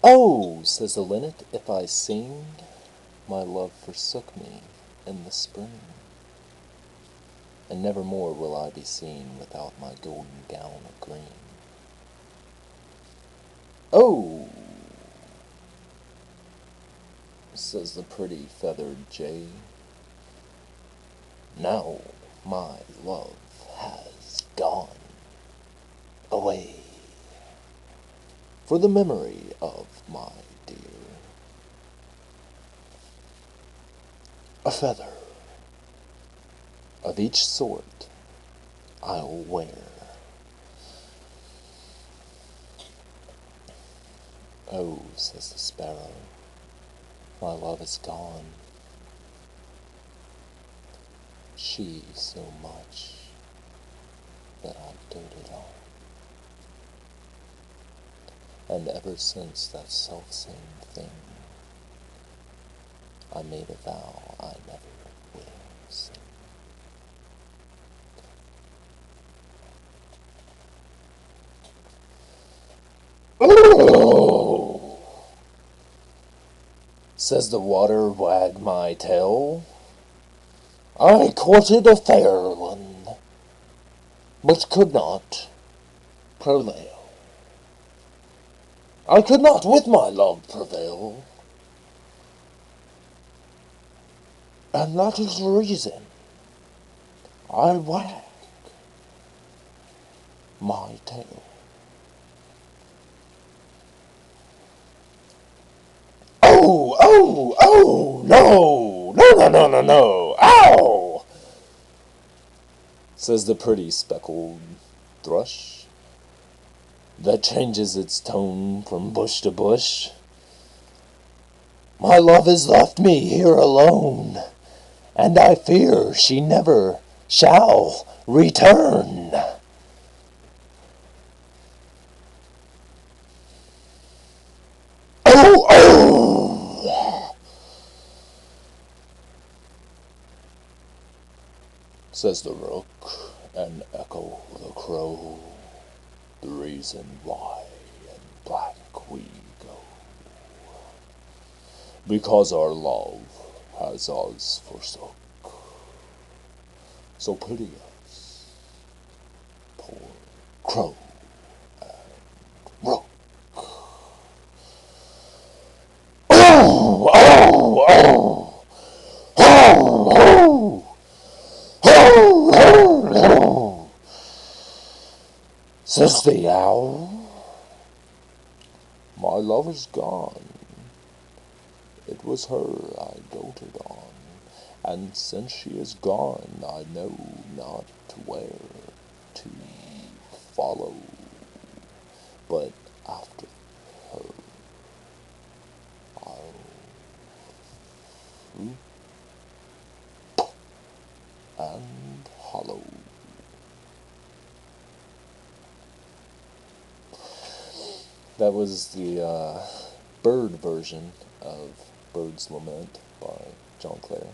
Oh, says the linnet, if I sing, my love forsook me in the spring, and never more will I be seen without my golden gown of green. Oh, says the pretty feathered jay, now my love has gone away, for the memory of my dear. A feather of each sort I'll wear. Oh, says the sparrow, my love is gone. She so much that I've doted on. And ever since that selfsame thing, I made a vow I never will sing. Oh, says the water, wag my tail. I courted a fair one, but could not prevail. I could not with my love prevail, and that is the reason I wag my tail. Oh, oh, oh, no, no, no, no, no, no, ow, says the pretty speckled thrush, that changes its tone from bush to bush. My love has left me here alone, and I fear she never shall return. Oh, oh, says the rook, and echo the crow, the reason why in black we go, because our love has us forsook. So pity us, poor crow and rook. Oh, oh, oh, oh, oh, oh, oh, says the owl, my love is gone. It was her I doted on, and since she is gone, I know not where to follow, but after her I'll whoop and hollow. That was the bird version of Bird's Lament by Clare.